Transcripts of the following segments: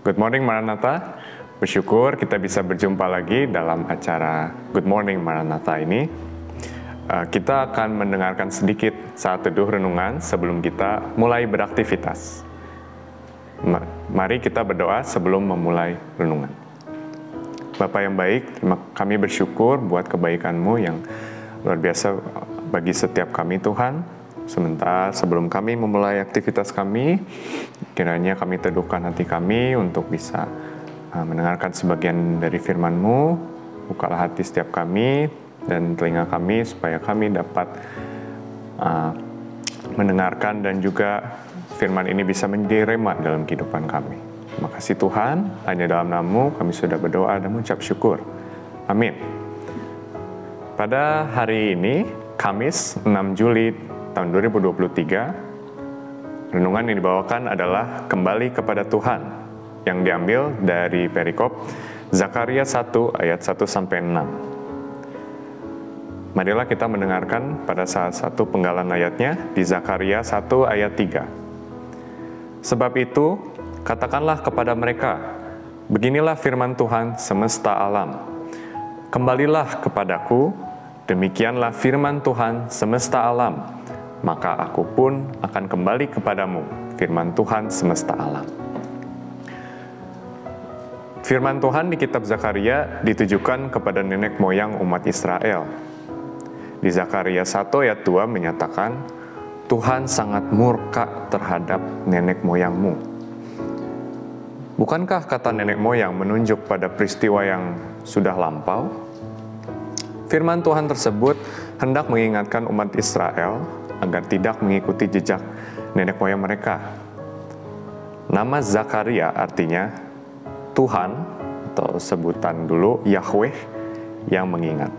Good morning Maranatha. Bersyukur kita bisa berjumpa lagi dalam acara Good Morning Maranatha ini. Kita akan mendengarkan sedikit saat teduh renungan sebelum kita mulai beraktivitas. Mari kita berdoa sebelum memulai renungan. Bapa yang baik, kami bersyukur buat kebaikan-Mu yang luar biasa bagi setiap kami Tuhan. Sebentar sebelum kami memulai aktivitas kami, kiranya kami teduhkan hati kami untuk bisa mendengarkan sebagian dari firman-Mu. Bukalah hati setiap kami dan telinga kami supaya kami dapat mendengarkan dan juga firman ini bisa menjadi rema dalam kehidupan kami. Terima kasih Tuhan, hanya dalam nama-Mu kami sudah berdoa dan mengucap syukur. Amin. Pada hari ini, Kamis 6 Juli tahun 2023, renungan yang dibawakan adalah kembali kepada Tuhan, yang diambil dari perikop Zakaria 1 ayat 1-6. Marilah kita mendengarkan pada salah satu penggalan ayatnya di Zakaria 1 ayat 3. Sebab itu, katakanlah kepada mereka, beginilah firman Tuhan semesta alam. Kembalilah kepadaku, demikianlah firman Tuhan semesta alam. Maka aku pun akan kembali kepadamu, firman Tuhan semesta alam. Firman Tuhan di kitab Zakaria ditujukan kepada nenek moyang umat Israel. Di Zakaria 1 ayat 2 menyatakan, Tuhan sangat murka terhadap nenek moyangmu. Bukankah kata nenek moyang menunjuk pada peristiwa yang sudah lampau? Firman Tuhan tersebut hendak mengingatkan umat Israel agar tidak mengikuti jejak nenek moyang mereka. Nama Zakaria artinya Tuhan, atau sebutan dulu Yahweh yang mengingat.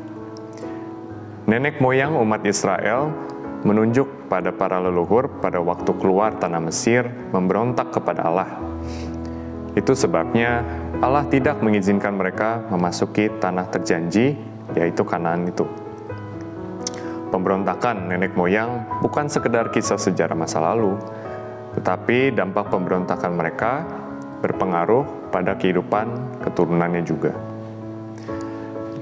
Nenek moyang umat Israel menunjuk pada para leluhur pada waktu keluar tanah Mesir memberontak kepada Allah. Itu sebabnya Allah tidak mengizinkan mereka memasuki tanah terjanji, yaitu Kanaan itu. Pemberontakan nenek moyang bukan sekedar kisah sejarah masa lalu, tetapi dampak pemberontakan mereka berpengaruh pada kehidupan keturunannya juga.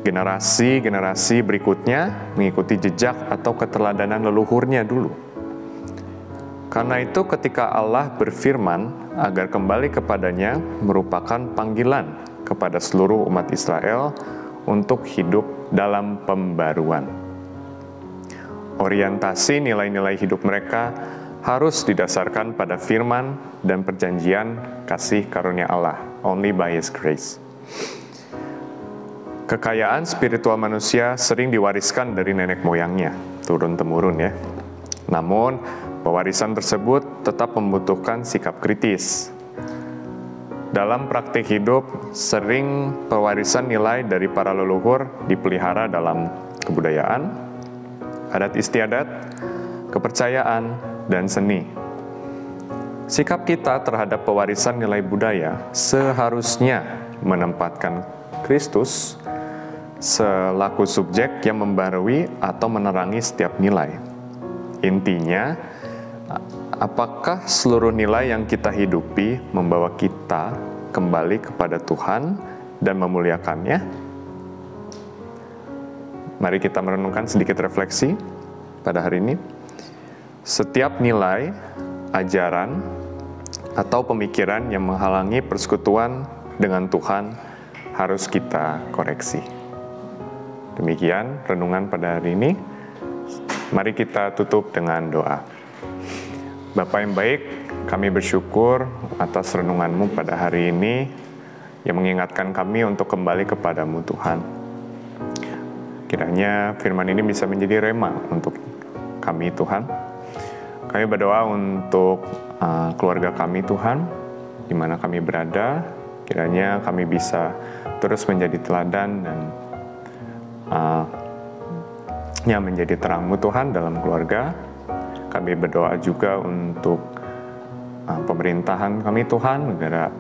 Generasi-generasi berikutnya mengikuti jejak atau keteladanan leluhurnya dulu. Karena itu ketika Allah berfirman agar kembali kepadanya merupakan panggilan kepada seluruh umat Israel untuk hidup dalam pembaruan. Orientasi nilai-nilai hidup mereka harus didasarkan pada firman dan perjanjian kasih karunia Allah, only by His grace. Kekayaan spiritual manusia sering diwariskan dari nenek moyangnya, turun-temurun ya. Namun, pewarisan tersebut tetap membutuhkan sikap kritis. Dalam praktik hidup, sering pewarisan nilai dari para leluhur dipelihara dalam kebudayaan, adat istiadat, kepercayaan, dan seni. Sikap kita terhadap pewarisan nilai budaya seharusnya menempatkan Kristus selaku subjek yang membarui atau menerangi setiap nilai. Intinya, apakah seluruh nilai yang kita hidupi membawa kita kembali kepada Tuhan dan memuliakannya? Mari kita merenungkan sedikit refleksi pada hari ini. Setiap nilai, ajaran, atau pemikiran yang menghalangi persekutuan dengan Tuhan harus kita koreksi. Demikian renungan pada hari ini. Mari kita tutup dengan doa. Bapa yang baik, kami bersyukur atas renungan-Mu pada hari ini yang mengingatkan kami untuk kembali kepada-Mu Tuhan. Kiranya firman ini bisa menjadi rema untuk kami Tuhan. Kami berdoa untuk keluarga kami Tuhan, di mana kami berada, kiranya kami bisa terus menjadi teladan dan menjadi terang-Mu Tuhan dalam keluarga. Kami berdoa juga untuk pemerintahan kami Tuhan, negara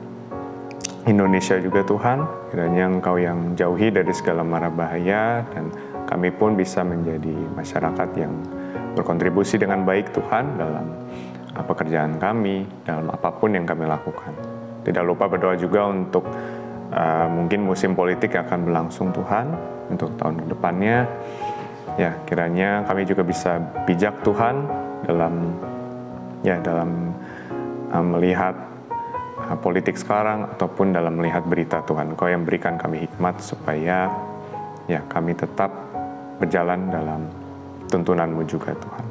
Indonesia juga Tuhan, kiranya Engkau yang jauhi dari segala mara bahaya, dan kami pun bisa menjadi masyarakat yang berkontribusi dengan baik Tuhan dalam pekerjaan kami, dalam apapun yang kami lakukan. Tidak lupa berdoa juga untuk mungkin musim politik yang akan berlangsung Tuhan untuk tahun depannya. Ya, kiranya kami juga bisa bijak Tuhan dalam melihat politik sekarang ataupun dalam melihat berita Tuhan. Engkau yang berikan kami hikmat supaya ya kami tetap berjalan dalam tuntunan-Mu juga Tuhan.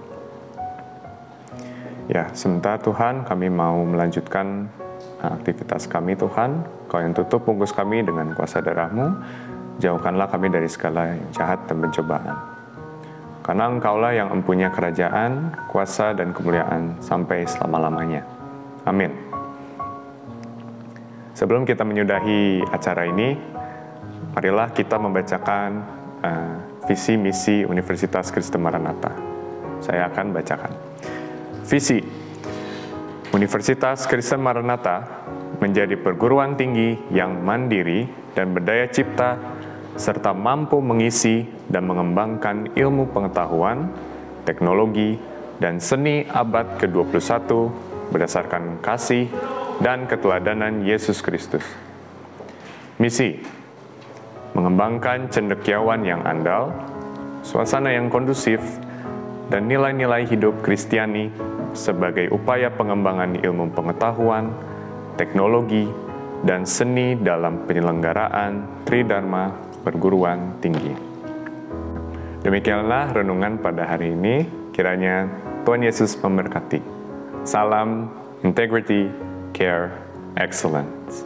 Ya, sementara Tuhan kami mau melanjutkan aktivitas kami Tuhan. Kau yang tutup bungkus kami dengan kuasa darah-Mu, jauhkanlah kami dari segala yang jahat dan pencobaan. Karena Engkaulah yang mempunyai kerajaan, kuasa, dan kemuliaan sampai selama-lamanya. Amin. Sebelum kita menyudahi acara ini, marilah kita membacakan visi misi Universitas Kristen Maranatha. Saya akan bacakan. Visi Universitas Kristen Maranatha menjadi perguruan tinggi yang mandiri dan berdaya cipta, serta mampu mengisi dan mengembangkan ilmu pengetahuan, teknologi, dan seni abad ke-21 berdasarkan kasih dan keteladanan Yesus Kristus. Misi: mengembangkan cendekiawan yang andal, suasana yang kondusif, dan nilai-nilai hidup Kristiani sebagai upaya pengembangan ilmu pengetahuan, teknologi, dan seni dalam penyelenggaraan Tridharma perguruan tinggi. Demikianlah renungan pada hari ini. Kiranya Tuhan Yesus memberkati. Salam, integrity, care, excellence.